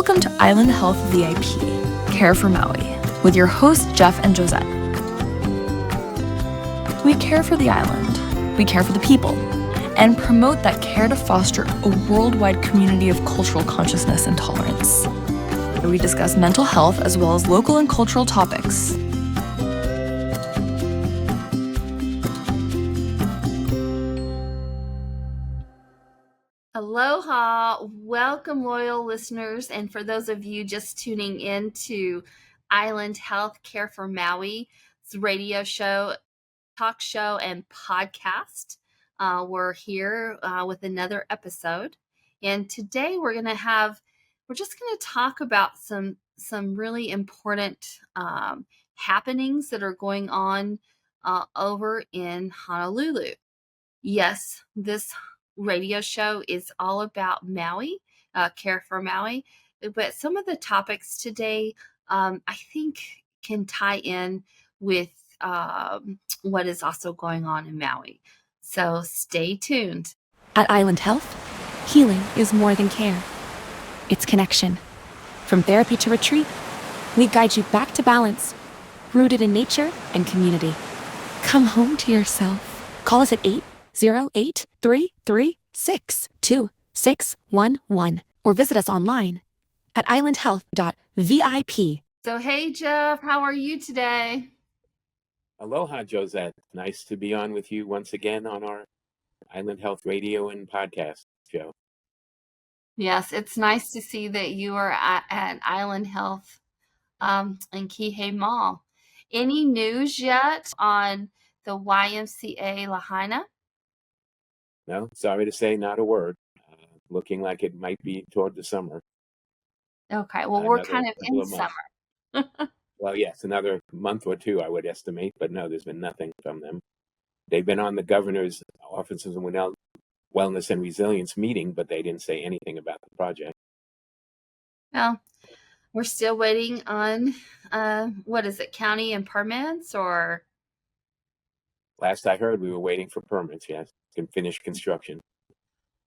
Welcome to Island Health VIP, Care for Maui, with your hosts Jeff and Josette. We care for the island, we care for the people, and promote that care to foster a worldwide community of cultural consciousness and tolerance. We discuss mental health as well as local and cultural topics. Aloha, welcome loyal listeners, and for those of you just tuning in to Island Health Care for Maui, it's a radio show, talk show, and podcast. We're here with another episode, and today we're just going to talk about some really important happenings that are going on over in Honolulu. Yes, this radio show is all about Maui, Care for Maui, but some of the topics today I think can tie in with what is also going on in Maui. So stay tuned. At Island Health, healing is more than care. It's connection. From therapy to retreat, we guide you back to balance, rooted in nature and community. Come home to yourself. Call us at 808-336-2611 or visit us online at islandhealth.vip. So hey Jeff, how are you today? Aloha, Josette. Nice to be on with you once again on our Island Health radio and podcast show. Yes, it's nice to see that you are at Island Health in Kihei Mall. Any news yet on the YMCA Lahaina? No, sorry to say, not a word. Looking like it might be toward the summer. Okay, well, we're kind of in summer. Well, yes, another month or two, I would estimate, but no, there's been nothing from them. They've been on the governor's Office of Wellness and Resilience meeting, but they didn't say anything about the project. Well, we're still waiting on, what is it, county and permits, or? Last I heard, we were waiting for permits, yes, to finish construction.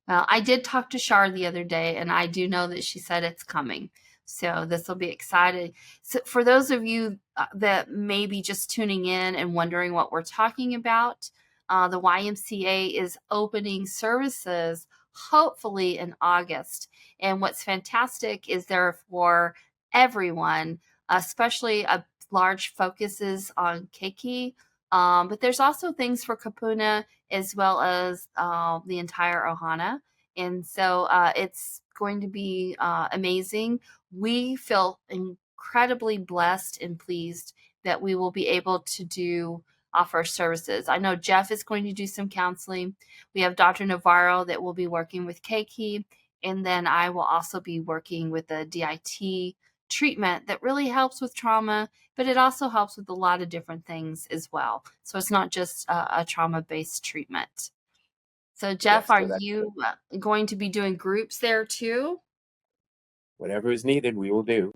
Well, I did talk to Shar the other day, and I do know that she said it's coming. So this will be exciting. So for those of you that may be just tuning in and wondering what we're talking about, the YMCA is opening services hopefully in August. And what's fantastic is there for everyone, especially a large focuses on keiki, but there's also things for kupuna as well as the entire ʻohana. And so it's going to be amazing. We feel incredibly blessed and pleased that we will be able to offer services. I know Jeff is going to do some counseling. We have Dr. Navarro that will be working with keiki, and then I will also be working with the DIT treatment that really helps with trauma, but it also helps with a lot of different things as well. So it's not just a trauma-based treatment. So Jeff, Yes, so are you going to be doing groups there too? Whatever is needed, we will do.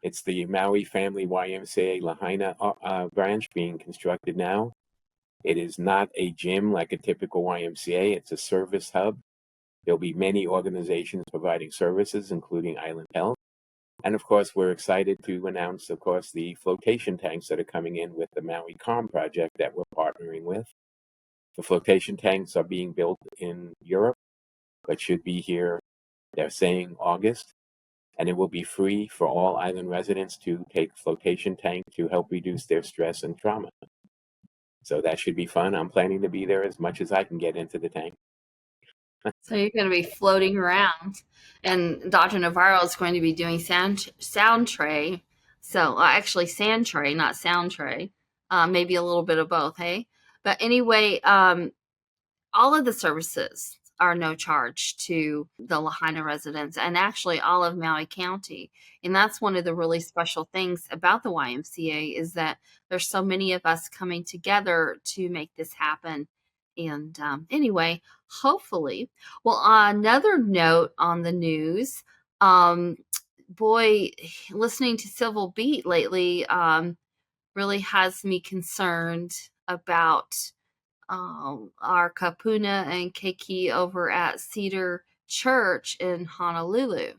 It's the Maui Family YMCA Lahaina branch being constructed now. It is not a gym like a typical YMCA. It's a service hub. There'll be many organizations providing services, including Island Health. And of course, we're excited to announce, of course, the flotation tanks that are coming in with the Maui Calm project that we're partnering with. The flotation tanks are being built in Europe, but should be here, they're saying August. And it will be free for all island residents to take flotation tank to help reduce their stress and trauma. So that should be fun. I'm planning to be there as much as I can get into the tank. So you're going to be floating around, and Dr. Navarro is going to be doing sound tray. So actually sand tray, not sound tray. Maybe a little bit of both, hey? But anyway, all of the services are no charge to the Lahaina residents and actually all of Maui County. And that's one of the really special things about the YMCA is that there's so many of us coming together to make this happen. And anyway, hopefully. Well, another note on the news, boy, listening to Civil Beat lately really has me concerned about our kupuna and keiki over at Cedar Church in Honolulu.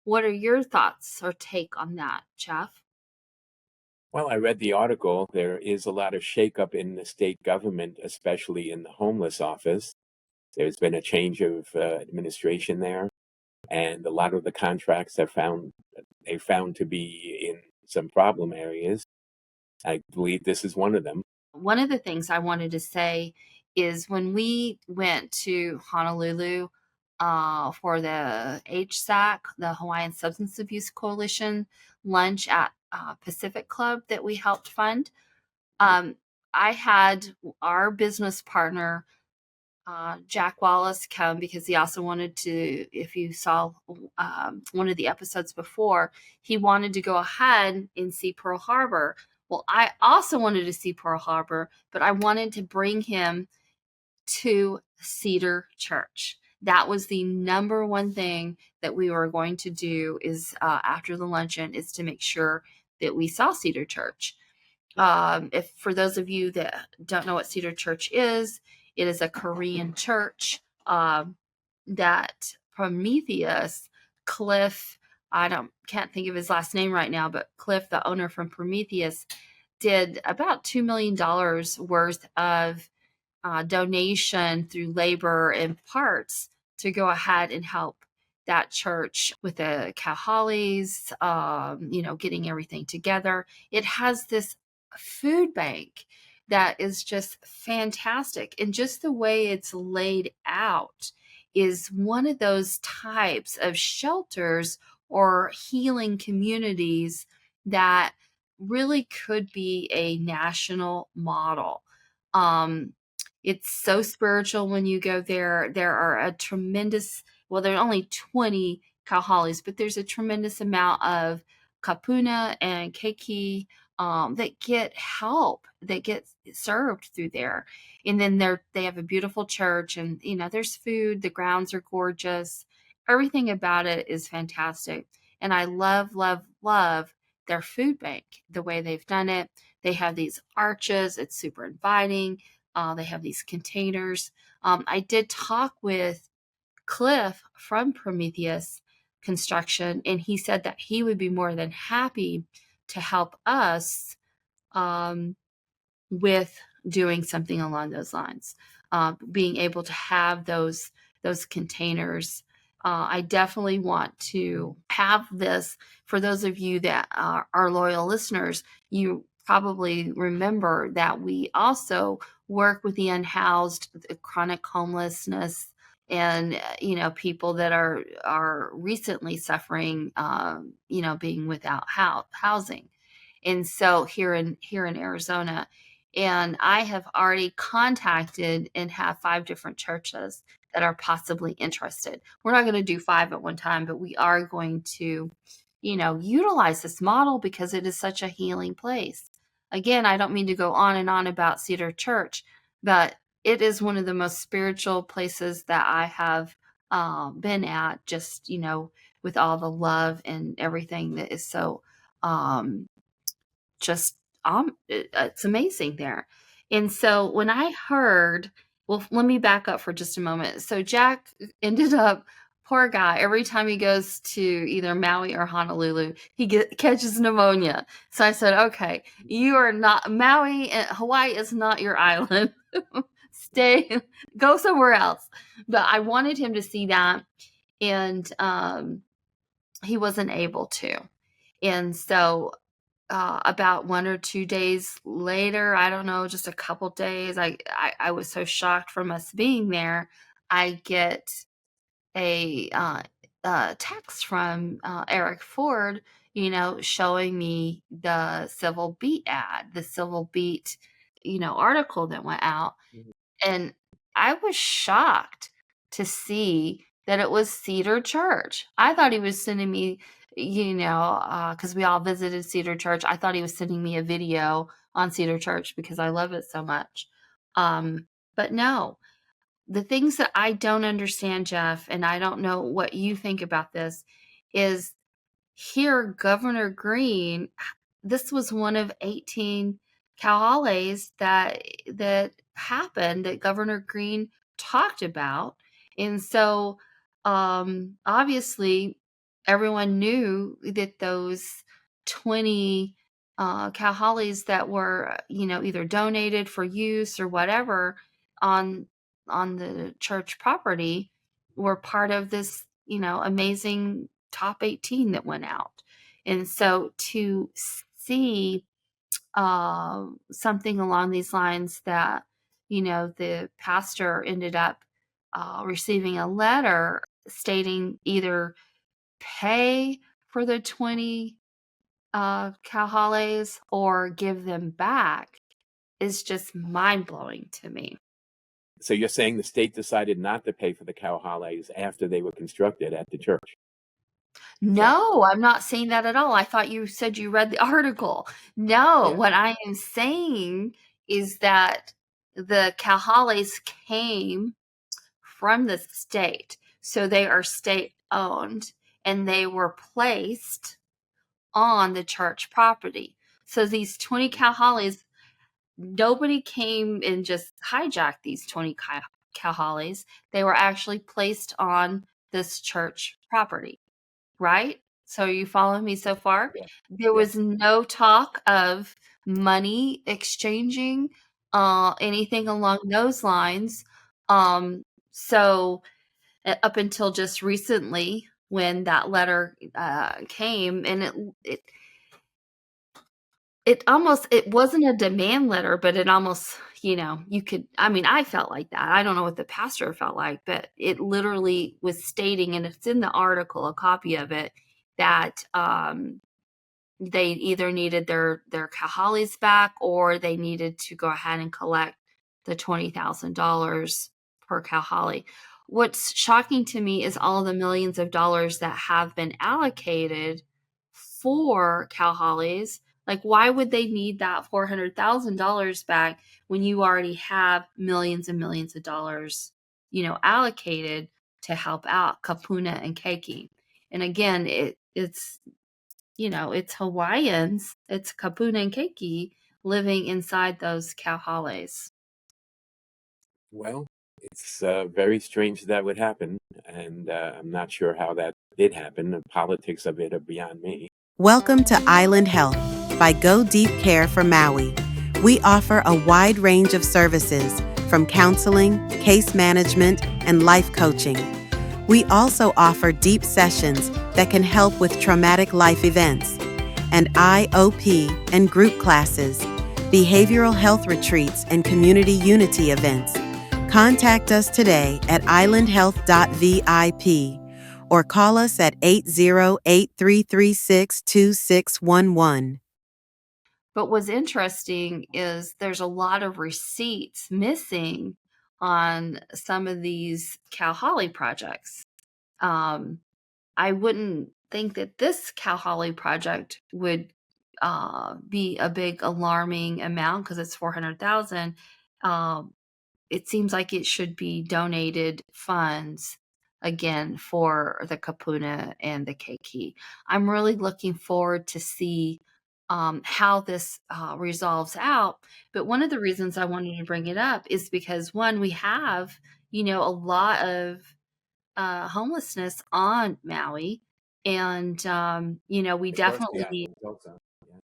What are your thoughts or take on that, Jeff? Well, I read the article. There is a lot of shakeup in the state government, especially in the homeless office. There's been a change of administration there, and a lot of the contracts they found to be in some problem areas. I believe this is one of them. One of the things I wanted to say is when we went to Honolulu for the HSAC, the Hawaiian Substance Abuse Coalition lunch at Pacific Club that we helped fund, I had our business partner, Jack Wallace, come because he also wanted to, if you saw one of the episodes before, he wanted to go ahead and see Pearl Harbor. Well, I also wanted to see Pearl Harbor, but I wanted to bring him to Cedar Church. That was the number one thing that we were going to do is after the luncheon is to make sure that we saw Cedar Church. If for those of you that don't know what Cedar Church is, it is a Korean church that Prometheus, Cliff, can't think of his last name right now, but Cliff, the owner from Prometheus, did about $2 million worth of donation through labor and parts to go ahead and help that church with the kauhales, getting everything together. It has this food bank that is just fantastic. And just the way it's laid out is one of those types of shelters or healing communities that really could be a national model. It's so spiritual when you go there. There are a tremendous, well, there are only 20 kauhales, but there's a tremendous amount of kupuna and keiki that get help, that get served through there. And then they have a beautiful church, and there's food. The grounds are gorgeous. Everything about it is fantastic. And I love, love, love their food bank, the way they've done it. They have these arches. It's super inviting. They have these containers. I did talk with Cliff from Prometheus Construction, and he said that he would be more than happy to help us with doing something along those lines, being able to have those containers. I definitely want to have this. For those of you that are loyal listeners, you probably remember that we also work with the unhoused, the chronic homelessness, and people that are recently suffering, being without housing. And so here in Arizona, and I have already contacted and have 5 different churches that are possibly interested. We're not going to do 5 at one time, but we are going to, utilize this model because it is such a healing place. Again, I don't mean to go on and on about Cedar Church, but it is one of the most spiritual places that I have been at, just, with all the love and everything that is so it's amazing there. And so when I heard, well, let me back up for just a moment. So Jack ended up, poor guy, every time he goes to either Maui or Honolulu, he catches pneumonia. So I said, okay, you are not, Maui and Hawaii is not your island. Go somewhere else. But I wanted him to see that, and he wasn't able to. And so about 1 or 2 days later, I don't know, just a couple days, I was so shocked from us being there. I get a text from Eric Ford, showing me the Civil Beat ad, the Civil Beat, article that went out. Mm-hmm. And I was shocked to see that it was Cedar Church. I thought he was sending me, because we all visited Cedar Church. I thought he was sending me a video on Cedar Church because I love it so much. But no, the things that I don't understand, Jeff, and I don't know what you think about this, is here Governor Green, this was one of 18 kauhales that happened that Governor Green talked about. And so obviously everyone knew that those 20 kauhales that were, either donated for use or whatever on the church property were part of this, amazing top 18 that went out. And so to see something along these lines that, the pastor ended up receiving a letter stating either pay for the 20 kauhales or give them back is just mind-blowing to me. So you're saying the state decided not to pay for the kauhales after they were constructed at the church? No, I'm not saying that at all. I thought you said you read the article. No, Yeah. what I am saying is that the kauhales came from the state. So they are state owned and they were placed on the church property. So these 20 kauhales, nobody came and just hijacked these 20 kauhales. They were actually placed on this church property, right? So are you following me so far? Yeah. There was no talk of money exchanging, anything along those lines. So up until just recently, when that letter came, and it wasn't a demand letter, but it almost, I felt like that. I don't know what the pastor felt like, but it literally was stating, and it's in the article, a copy of it, that they either needed their kauhales back or they needed to go ahead and collect the $20,000 per kauhale. What's shocking to me is all the millions of dollars that have been allocated for kauhales. Like, why would they need that $400,000 back when you already have millions and millions of dollars, allocated to help out kupuna and keiki? And again, it's Hawaiians, it's kupuna and keiki living inside those kauhales. Well, it's very strange that would happen, and I'm not sure how that did happen. The politics of it are beyond me. Welcome to Island Health by Go Deep Care for Maui. We offer a wide range of services, from counseling, case management, and life coaching. We also offer deep sessions that can help with traumatic life events, and IOP and group classes, behavioral health retreats, and community unity events. Contact us today at islandhealth.vip or call us at 808-336-2611. But what's interesting is there's a lot of receipts missing on some of these kauhale projects. I wouldn't think that this kauhale project would be a big alarming amount because it's $400,000. It seems like it should be donated funds again for the kupuna and the keiki. I'm really looking forward to see how this resolves out. But one of the reasons I wanted to bring it up is because, one, we have, a lot of homelessness on Maui. And, we definitely need.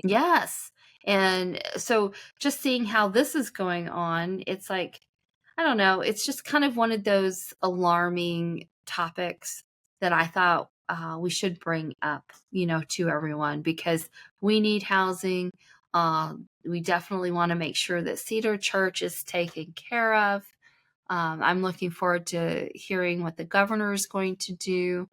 Yes. And so just seeing how this is going on, it's like, I don't know, it's just kind of one of those alarming topics that I thought we should bring up, to everyone, because we need housing. We definitely want to make sure that Cedar Church is taken care of. I'm looking forward to hearing what the governor is going to do,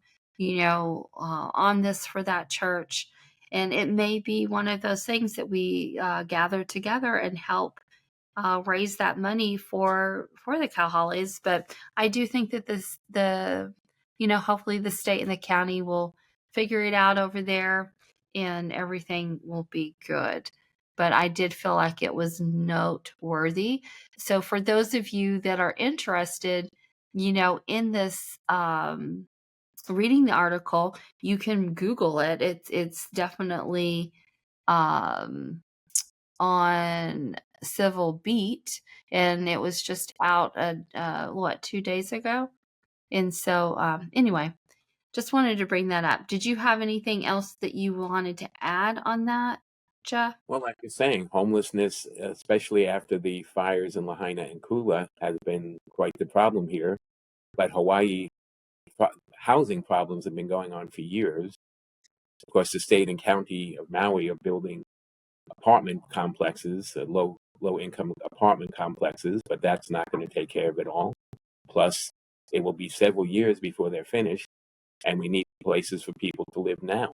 on this for that church. And it may be one of those things that we gather together and help raise that money for the kauhales. But I do think that hopefully the state and the county will figure it out over there and everything will be good. But I did feel like it was noteworthy. So for those of you that are interested, in this, reading the article, you can Google it. It's definitely on Civil Beat, and it was just out 2 days ago. And so anyway, just wanted to bring that up. Did you have anything else that you wanted to add on that, Jeff? Well, like you're saying, homelessness, especially after the fires in Lahaina and Kula, has been quite the problem here. But Hawaii housing problems have been going on for years. Of course, the state and county of Maui are building apartment complexes, low income apartment complexes, but that's not going to take care of it all. Plus, it will be several years before they're finished, and we need places for people to live now.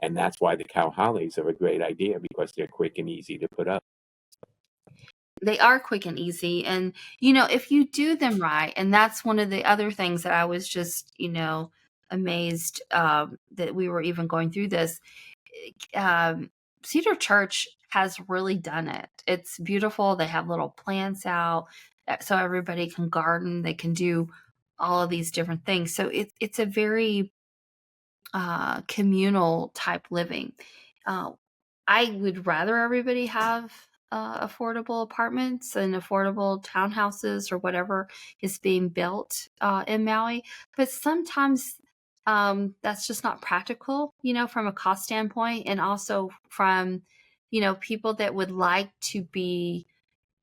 And that's why the kauhales are a great idea, because they're quick and easy to put up. They are quick and easy. And, if you do them right, and that's one of the other things that I was just, amazed that we were even going through this. Cedar Church has really done it. It's beautiful. They have little plants out so everybody can garden. They can do all of these different things. So it's a very communal type living. I would rather everybody have affordable apartments and affordable townhouses or whatever is being built in Maui. But sometimes that's just not practical, from a cost standpoint, and also from, people that would like to be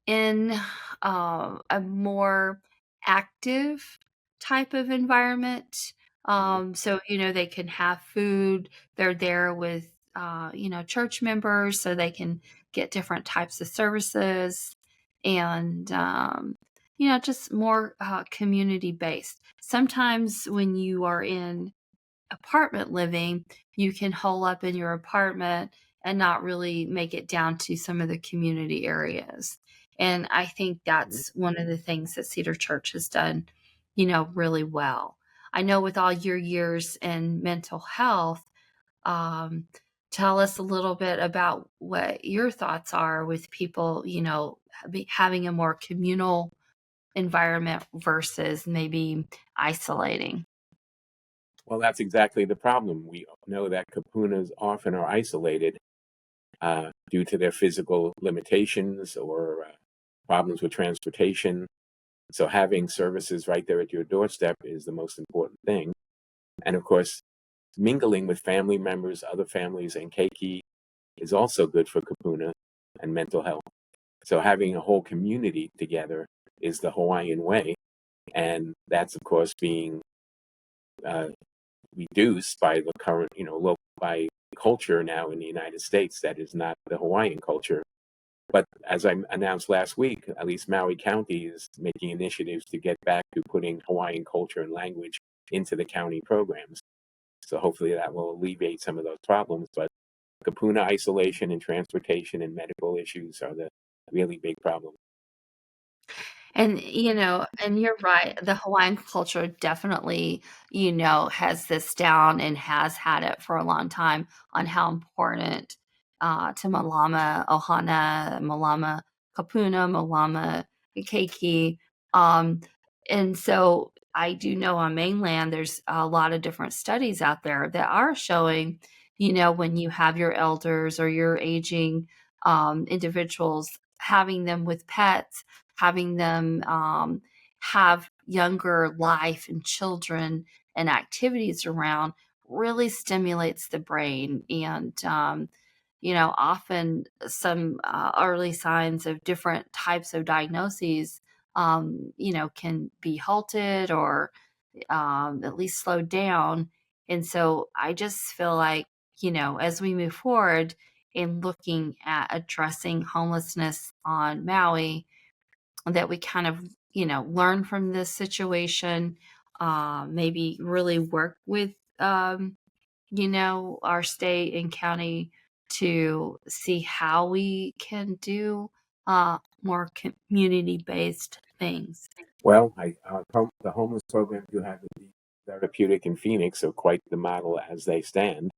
in a more active type of environment. So, they can have food. They're there with, church members, so they can get different types of services and, just more community based. Sometimes when you are in apartment living, you can hole up in your apartment and not really make it down to some of the community areas. And I think that's one of the things that Cedar Church has done, really well. I know with all your years in mental health, tell us a little bit about what your thoughts are with people, having a more communal environment versus maybe isolating. Well, that's exactly the problem. We know that kupunas often are isolated due to their physical limitations or problems with transportation. So having services right there at your doorstep is the most important thing. And of course, mingling with family members, other families, and keiki is also good for kupuna and mental health. So having a whole community together is the Hawaiian way. And that's, of course, being reduced by the current, by culture now in the United States that is not the Hawaiian culture. But as I announced last week, at least Maui County is making initiatives to get back to putting Hawaiian culture and language into the county programs. So hopefully that will alleviate some of those problems. But kupuna isolation and transportation and medical issues are the really big problems. And, and you're right. The Hawaiian culture definitely, has this down and has had it for a long time on how important to malama ʻohana, malama kupuna, malama keiki. And so I do know on mainland, there's a lot of different studies out there that are showing, when you have your elders or your aging individuals, having them with pets, having them have younger life and children and activities around really stimulates the brain. And, often some early signs of different types of diagnoses, can be halted or at least slowed down. And so I just feel like, as we move forward in looking at addressing homelessness on Maui, that we kind of, learn from this situation, maybe really work with, our state and county to see how we can do more community-based things. Well, the homeless programs you have in the therapeutic in Phoenix are quite the model as they stand.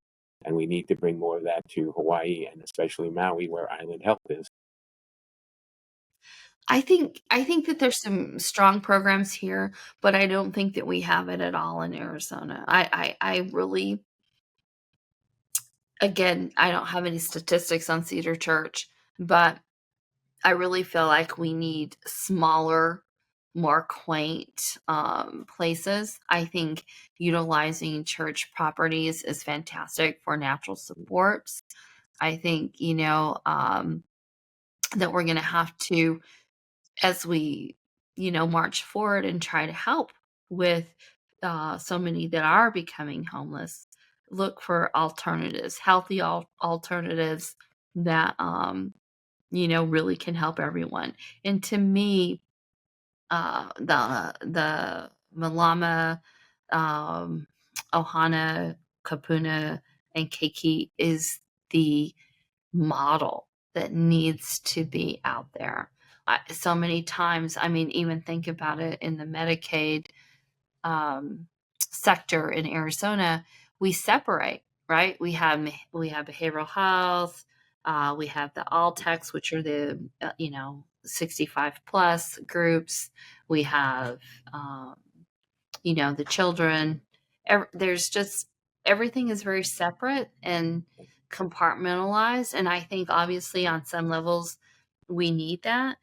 And we need to bring more of that to Hawaii and especially Maui, where Island Health is. I think that there's some strong programs here, but I don't think that we have it at all in Arizona. I really, again, I don't have any statistics on Cedar Church, but I really feel like we need smaller more quaint places. I think utilizing church properties is fantastic for natural supports. I think, that we're going to have to, as we, march forward and try to help with so many that are becoming homeless, look for alternatives, healthy alternatives that, really can help everyone. And to me, the Malama, um, ʻohana, kupuna, and keiki is the model that needs to be out there. So many times, I mean, even think about it in the Medicaid sector in Arizona, we separate, right? We have behavioral health, we have the all techs, which are the 65 plus groups. We have the children. There's just everything is very separate and compartmentalized, and I think obviously on some levels we need that,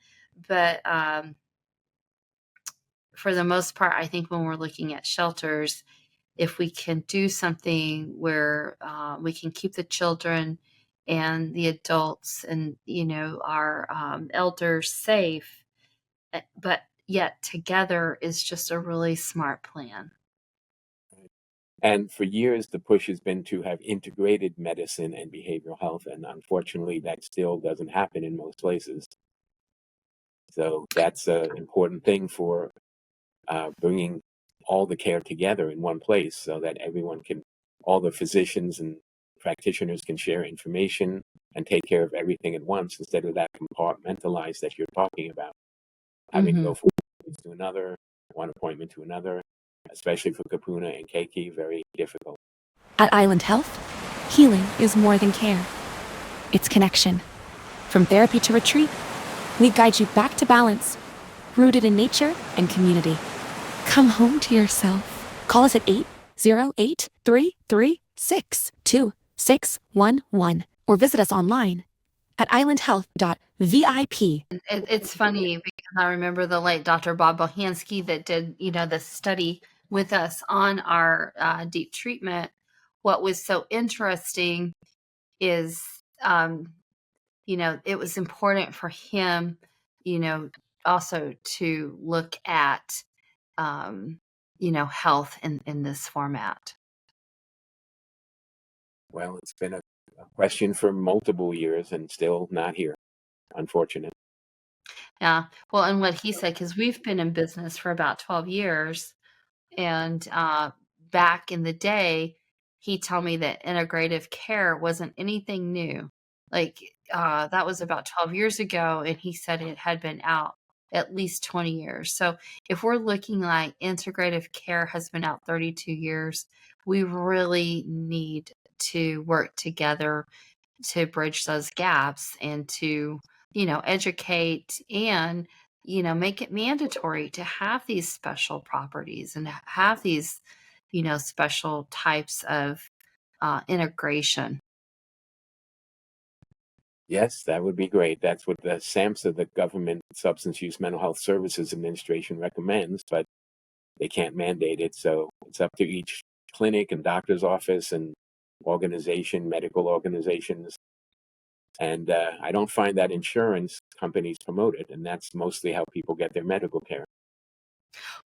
but for the most part, I think when we're looking at shelters, if we can do something where we can keep the children and the adults and our elders safe, but yet together is just a really smart plan. And for years, the push has been to have integrated medicine and behavioral health, and unfortunately, that still doesn't happen in most places. So that's an important thing for bringing all the care together in one place so that all the physicians and practitioners can share information and take care of everything at once instead of that compartmentalized that you're talking about. Having to go from one place to another, one appointment to another, especially for kupuna and keiki, very difficult. At Island Health, healing is more than care. It's connection. From therapy to retreat, we guide you back to balance, rooted in nature and community. Come home to yourself. Call us at 808-336-2611 or visit us online at islandhealth.vip. It's funny because I remember the late Dr. Bob Bohansky that did, the study with us on our deep treatment. What was so interesting is, it was important for him, also to look at, health in this format. Well, it's been a question for multiple years and still not here. Unfortunate. Yeah. Well, and what he said, because we've been in business for about 12 years, and back in the day, he told me that integrative care wasn't anything new. Like that was about 12 years ago, and he said it had been out at least 20 years. So if we're looking like integrative care has been out 32 years, we really need to work together to bridge those gaps and to, educate and, make it mandatory to have these special properties and have these, special types of integration. Yes, that would be great. That's what the SAMHSA, the Government Substance Use Mental Health Services Administration, recommends, but they can't mandate it. So it's up to each clinic and doctor's office and organization, medical organizations. And I don't find that insurance companies promote it, and that's mostly how people get their medical care.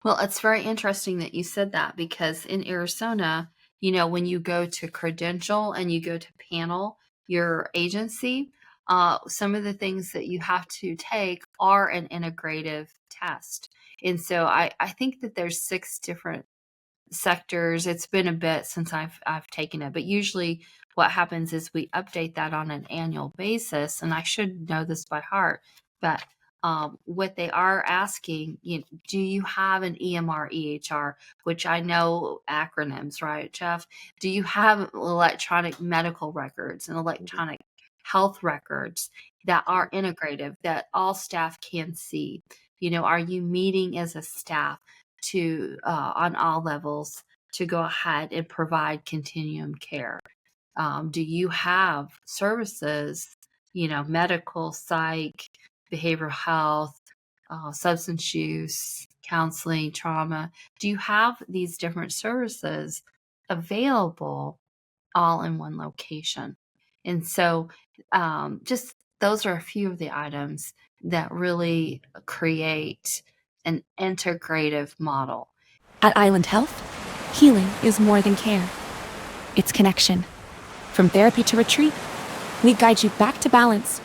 Well, it's very interesting that you said that because in Arizona, when you go to credential and you go to panel your agency, some of the things that you have to take are an integrative test. And so I think that there's 6 different sectors. It's been a bit since I've taken it, but usually what happens is we update that on an annual basis, and I should know this by heart, but what they are asking, do you have an EMR, EHR, which I know acronyms, right, Jeff? Do you have electronic medical records and electronic health records that are integrative, that all staff can see? Are you meeting as a staff to on all levels to go ahead and provide continuum care? Do you have services, medical, psych, behavioral health, substance use, counseling, trauma? Do you have these different services available all in one location? And so just those are a few of the items that really create an integrative model. At Island Health, healing is more than care. It's connection. From therapy to retreat, we guide you back to balance,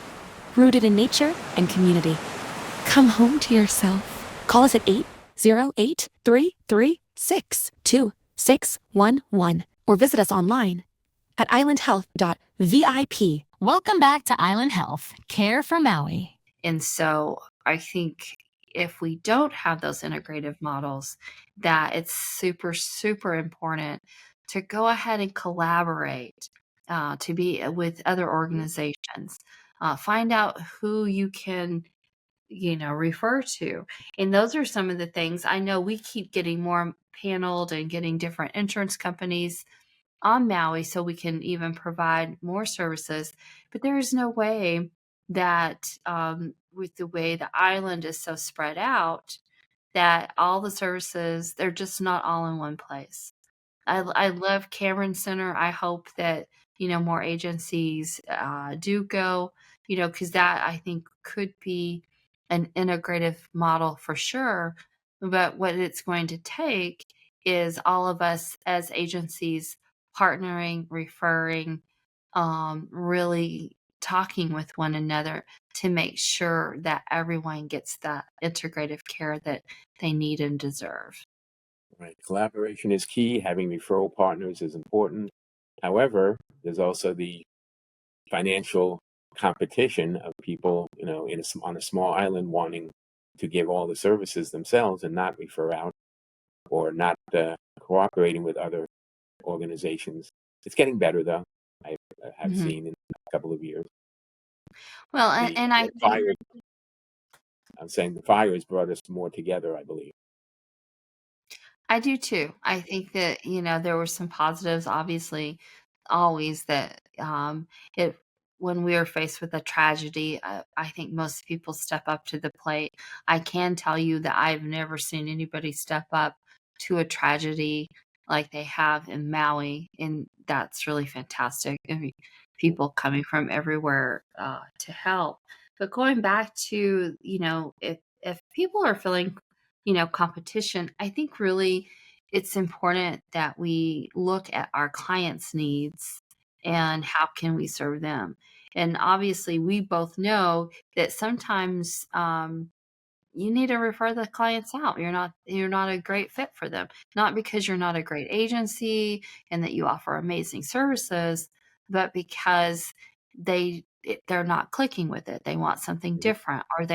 rooted in nature and community. Come home to yourself. Call us at 808-336-2611 or visit us online at islandhealth.vip. Welcome back to Island Health, Care for Maui. And so I think if we don't have those integrative models, that it's super, super important to go ahead and collaborate, to be with other organizations. Find out who you can, refer to. And those are some of the things. I know we keep getting more paneled and getting different insurance companies on Maui so we can even provide more services. But there is no way that with the way the island is so spread out, that all the services, they're just not all in one place. I love Cameron Center. I hope that, more agencies do go, because that I think could be an integrative model for sure. But what it's going to take is all of us as agencies partnering, referring, really talking with one another to make sure that everyone gets that integrative care that they need and deserve. Right. Collaboration is key. Having referral partners is important. However, there's also the financial competition of people, on a small island wanting to give all the services themselves and not refer out or not cooperating with other organizations. It's getting better, though. I have seen in a couple of years. Well, I'm saying the fire has brought us more together, I believe. I do too. I think that, there were some positives, obviously, always that when we are faced with a tragedy, I think most people step up to the plate. I can tell you that I've never seen anybody step up to a tragedy like they have in Maui, and that's really fantastic. I mean, people coming from everywhere to help. But going back to, if people are feeling, competition, I think really it's important that we look at our clients' needs and how can we serve them. And obviously, we both know that sometimes you need to refer the clients out. You're not a great fit for them, not because you're not a great agency and that you offer amazing services, but because they're not clicking with it. They want something different, or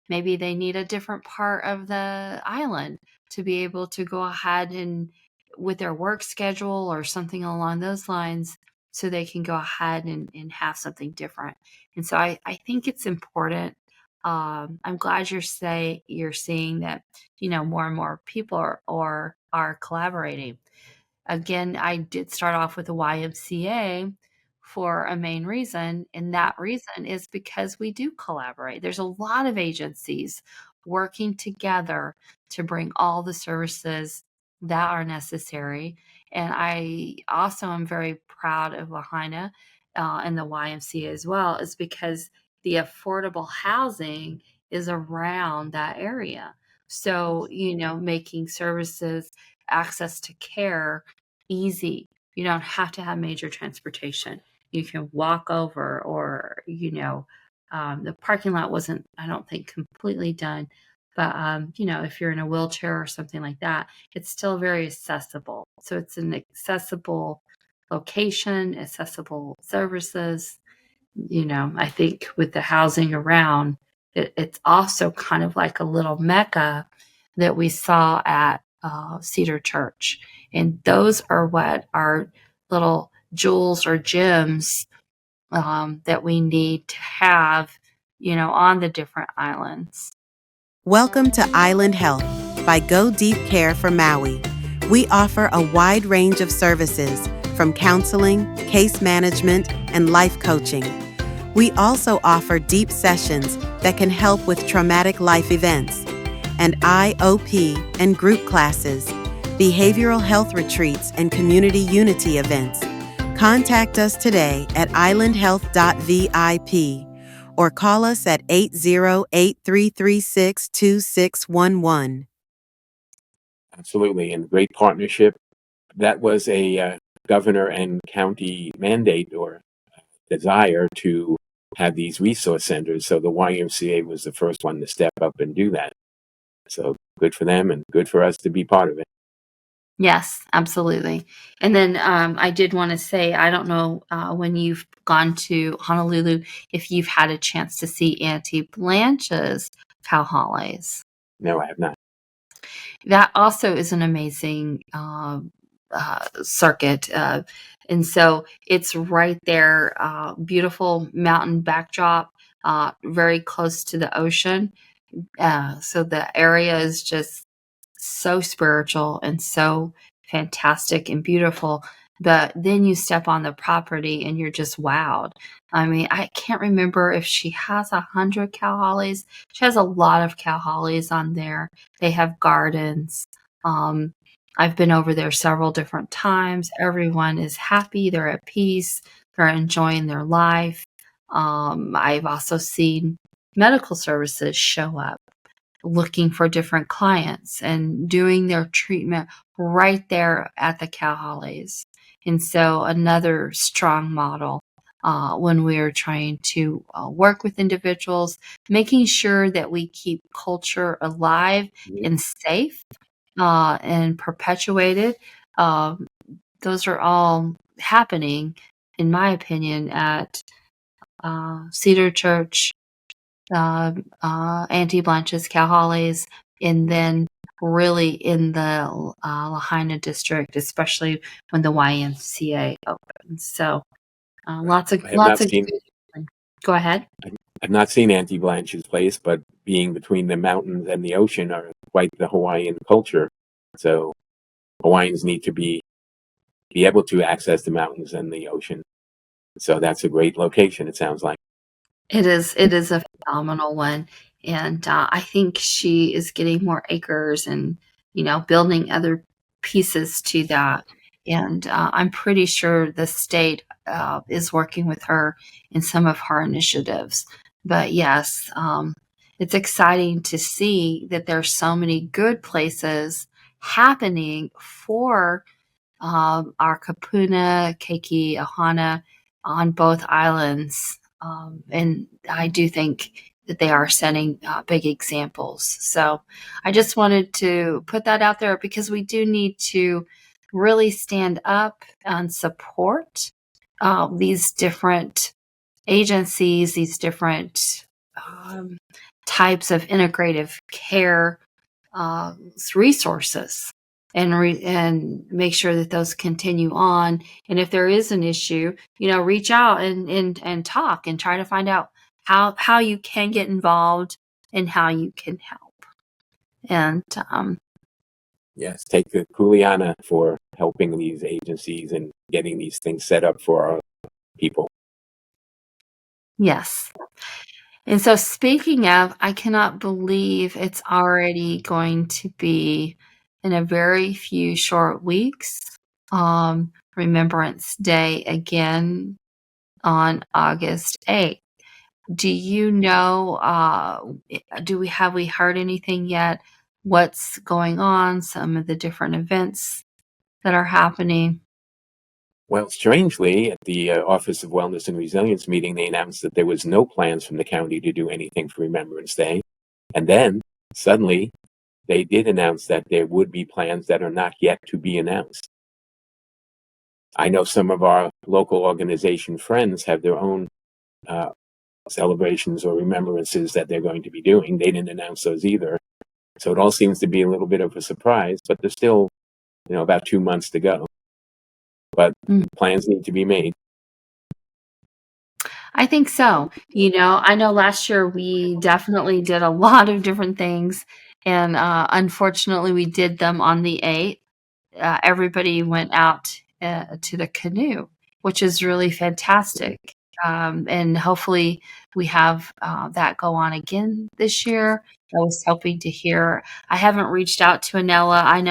maybe they need a different part of the island to be able to go ahead and with their work schedule or something along those lines, so they can go ahead and have something different. And so I think it's important. I'm glad you're seeing that, more and more people are collaborating. Again, I did start off with the YMCA for a main reason, and that reason is because we do collaborate. There's a lot of agencies working together to bring all the services that are necessary. And I also am very proud of Lahaina and the YMCA as well, is because the affordable housing is around that area. So, making services, access to care easy. You don't have to have major transportation. You can walk over, or, the parking lot wasn't, I don't think, completely done. But, if you're in a wheelchair or something like that, it's still very accessible. So it's an accessible location, accessible services. I think with the housing around, it's also kind of like a little mecca that we saw at Cedar Church. And those are what our little jewels or gems that we need to have, on the different islands. Welcome to Island Health by Go Deep Care for Maui. We offer a wide range of services from counseling, case management, and life coaching. We also offer deep sessions that can help with traumatic life events, and IOP and group classes, behavioral health retreats, and community unity events. Contact us today at islandhealth.vip or call us at 808-336-2611. Absolutely, and great partnership. That was a governor and county mandate or desire to have these resource centers. So the YMCA was the first one to step up and do that. So good for them and good for us to be part of it. Yes, absolutely. And then I did want to say, I don't know when you've gone to Honolulu, if you've had a chance to see Aunty Blanche's kauhales. No, I have not. That also is an amazing circuit. And so it's right there, beautiful mountain backdrop, very close to the ocean. So the area is just so spiritual and so fantastic and beautiful. But then you step on the property and you're just wowed. I mean, I can't remember if she has 100 kauhales. She has a lot of kauhales on there. They have gardens. I've been over there several different times. Everyone is happy. They're at peace. They're enjoying their life. I've also seen medical services show up looking for different clients and doing their treatment right there at the kauhales. And so another strong model when we are trying to work with individuals, making sure that we keep culture alive and safe and perpetuated. Those are all happening, in my opinion, at Cedar Church, Aunty Blanche's kauhales, and then really in the Lahaina district, especially when the YMCA opens. So lots of seen. Go ahead. I've not seen Aunty Blanche's place, but being between the mountains and the ocean are quite the Hawaiian culture. So Hawaiians need to be able to access the mountains and the ocean. So that's a great location, it sounds like. It is a phenomenal one. And I think she is getting more acres and, building other pieces to that. And I'm pretty sure the state is working with her in some of her initiatives. But yes, it's exciting to see that there's so many good places happening for our kupuna, keiki, ʻohana on both islands. And I do think that they are setting big examples. So I just wanted to put that out there because we do need to really stand up and support these different agencies, these different types of integrative care resources. And make sure that those continue on. And if there is an issue, reach out and talk and try to find out how you can get involved and how you can help. And yes, take the kuleana for helping these agencies and getting these things set up for our people. yes. And so speaking of, I cannot believe it's already going to be in a very few short weeks, Remembrance Day again on August 8th. Do you know, have we heard anything yet? What's going on? Some of the different events that are happening? Well, strangely, at the Office of Wellness and Resilience meeting, they announced that there was no plans from the county to do anything for Remembrance Day. And then, suddenly, they did announce that there would be plans that are not yet to be announced. I know some of our local organization friends have their own celebrations or remembrances that they're going to be doing. They didn't announce those either. So it all seems to be a little bit of a surprise, but there's still, about 2 months to go. But plans need to be made. I think so. I know last year we definitely did a lot of different things, and unfortunately we did them on the 8th. Everybody went out to the canoe, which is really fantastic. and hopefully we have that go on again this year. I was hoping to hear. I haven't reached out to Anella. I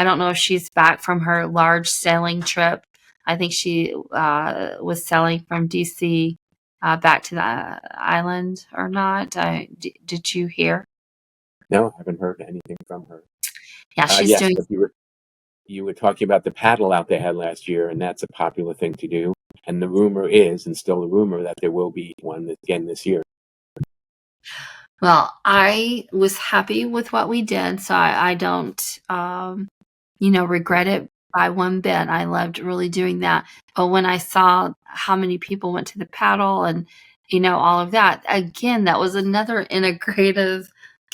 don't know if she's back from her large sailing trip. I think she was sailing from DC back to the island or not. Did you hear? No, I haven't heard anything from her. Yeah, she's Yes, doing. but you were talking about the paddle out they had last year, and that's a popular thing to do. And the rumor is, and still a rumor, that there will be one again this year. Well, I was happy with what we did, so I don't, regret it by one bit. I loved really doing that. But when I saw how many people went to the paddle and, all of that, again, that was another integrative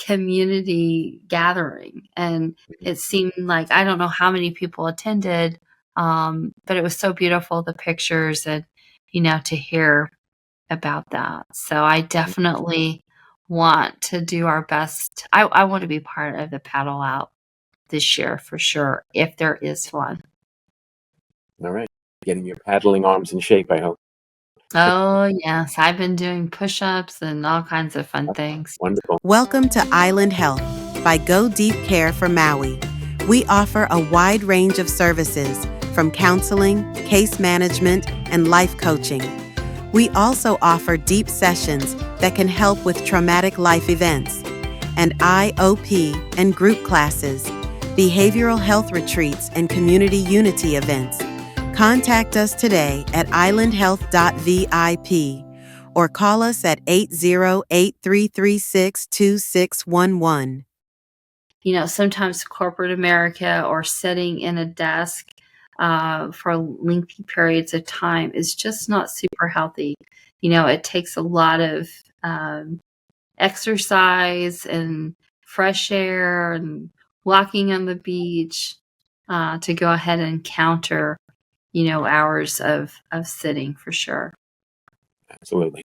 community gathering. And it seemed like, I don't know how many people attended, but it was so beautiful, the pictures and, to hear about that. So I definitely want to do our best. I want to be part of the paddle out this year for sure, if there is one. All right. Getting your paddling arms in shape, I hope. Oh, yes. I've been doing push-ups and all kinds of fun things. Wonderful. Welcome to Island Health by Go Deep Care for Maui. We offer a wide range of services from counseling, case management, and life coaching. We also offer deep sessions that can help with traumatic life events, and IOP and group classes, behavioral health retreats, and community unity events. Contact us today at islandhealth.vip or call us at 808-336-2611. Sometimes corporate America or sitting in a desk for lengthy periods of time is just not super healthy. It takes a lot of exercise and fresh air and walking on the beach to go ahead and counter, hours of sitting for sure. Absolutely.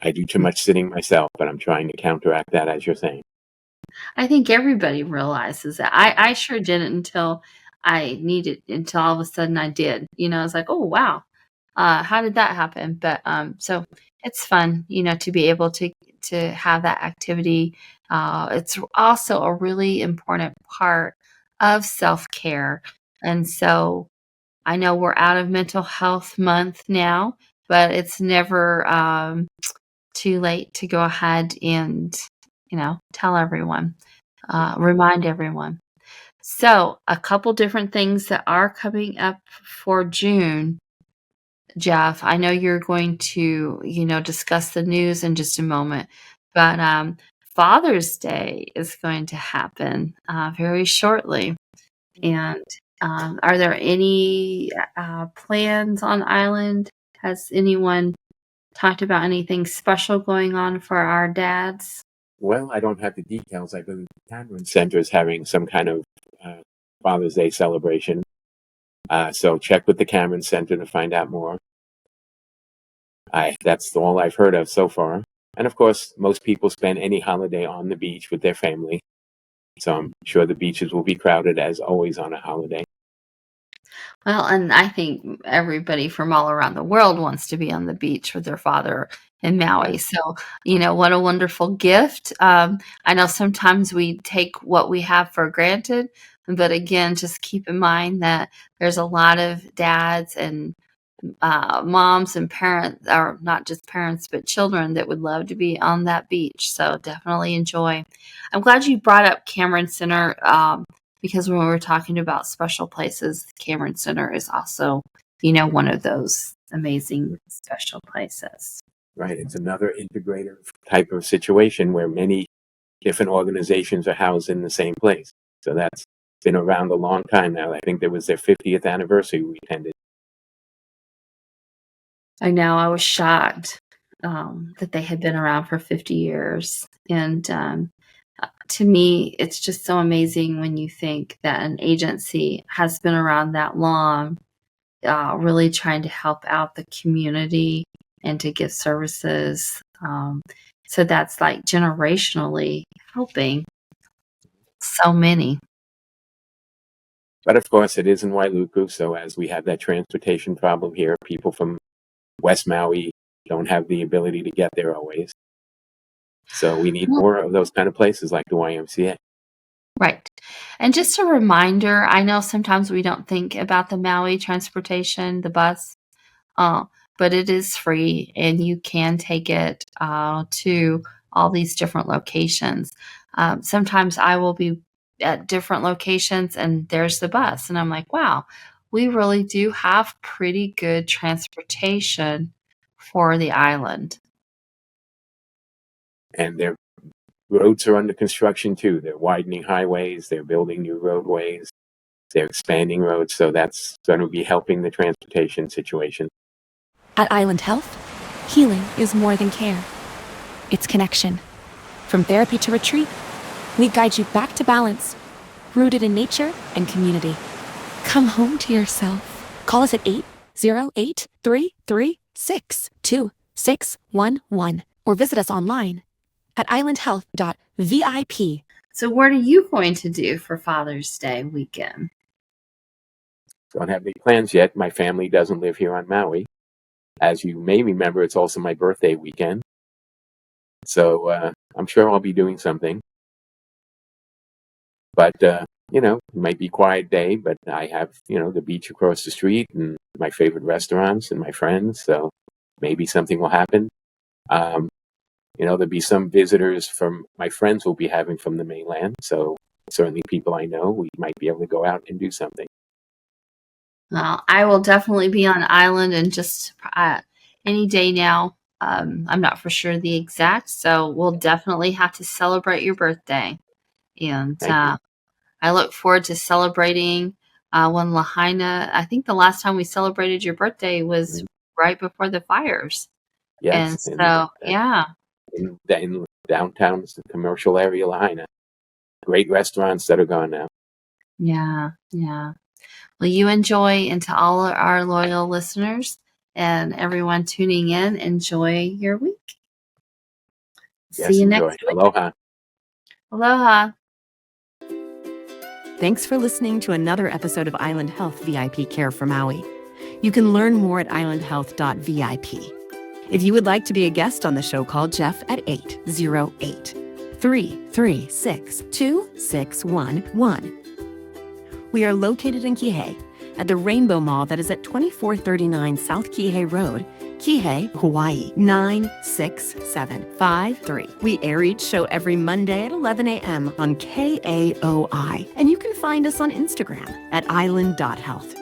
I do too much sitting myself, but I'm trying to counteract that, as you're saying. I think everybody realizes that. I sure didn't until until all of a sudden I did. I was like, oh, wow. How did that happen? But so it's fun, to be able to have that activity. It's also a really important part of self-care. And so I know we're out of Mental Health Month now, but it's never too late to go ahead and, tell everyone, remind everyone. So a couple different things that are coming up for June. Jeff, I know you're going to, discuss the news in just a moment, but Father's Day is going to happen very shortly. And are there any plans on island? Has anyone talked about anything special going on for our dads? Well, I don't have the details. I believe the Cameron Center is having some kind of Father's Day celebration. So check with the Cameron Center to find out more. That's all I've heard of so far. And of course, most people spend any holiday on the beach with their family. So I'm sure the beaches will be crowded as always on a holiday. Well, and I think everybody from all around the world wants to be on the beach with their father in Maui. So, what a wonderful gift. I know sometimes we take what we have for granted, but again, just keep in mind that there's a lot of dads and moms and parents, or not just parents, but children that would love to be on that beach. So definitely enjoy. I'm glad you brought up Cameron Center because when we were talking about special places, Cameron Center is also, one of those amazing special places. Right. It's another integrative type of situation where many different organizations are housed in the same place. So that's been around a long time now. I think there was their 50th anniversary we attended. I know, I was shocked that they had been around for 50 years. And to me, it's just so amazing when you think that an agency has been around that long, really trying to help out the community and to give services. So that's like generationally helping so many. But of course, it is in Wailuku. So as we have that transportation problem here, people from West Maui don't have the ability to get there always. So we need more of those kind of places like the YMCA. Right. And just a reminder, I know sometimes we don't think about the Maui transportation, the bus, uh, but it is free and you can take it to all these different locations. Sometimes I will be at different locations and there's the bus. And I'm like, wow, we really do have pretty good transportation for the island. And their roads are under construction too. They're widening highways, they're building new roadways, they're expanding roads. So that's going to be helping the transportation situation. At Island Health, healing is more than care. It's connection. From therapy to retreat, we guide you back to balance, rooted in nature and community. Come home to yourself. Call us at 808-336-2611 or visit us online at islandhealth.vip. So what are you going to do for Father's Day weekend? Don't have any plans yet. My family doesn't live here on Maui. As you may remember, it's also my birthday weekend. So I'm sure I'll be doing something. But, it might be a quiet day, but I have, the beach across the street and my favorite restaurants and my friends. So maybe something will happen. There'll be some visitors from my friends will be having from the mainland. So certainly people I know, we might be able to go out and do something. Well, I will definitely be on island and just any day now. I'm not for sure the exact, so we'll definitely have to celebrate your birthday. And I look forward to celebrating when Lahaina, I think the last time we celebrated your birthday was right before the fires. Yes. And so, yeah. In downtown commercial area, Lahaina. Great restaurants that are gone now. Yeah. Well, you enjoy, and to all our loyal listeners and everyone tuning in, enjoy your week. Yes, See you enjoy. next week. Aloha. Aloha. Thanks for listening to another episode of Island Health VIP Care for Maui. You can learn more at islandhealth.vip. If you would like to be a guest on the show, call Jeff at 808-336-2611. We are located in Kihei at the Rainbow Mall that is at 2439 South Kihei Road, Kihei, Hawaii, 96753. We air each show every Monday at 11 a.m. on KAOI, and you can find us on Instagram at island.health.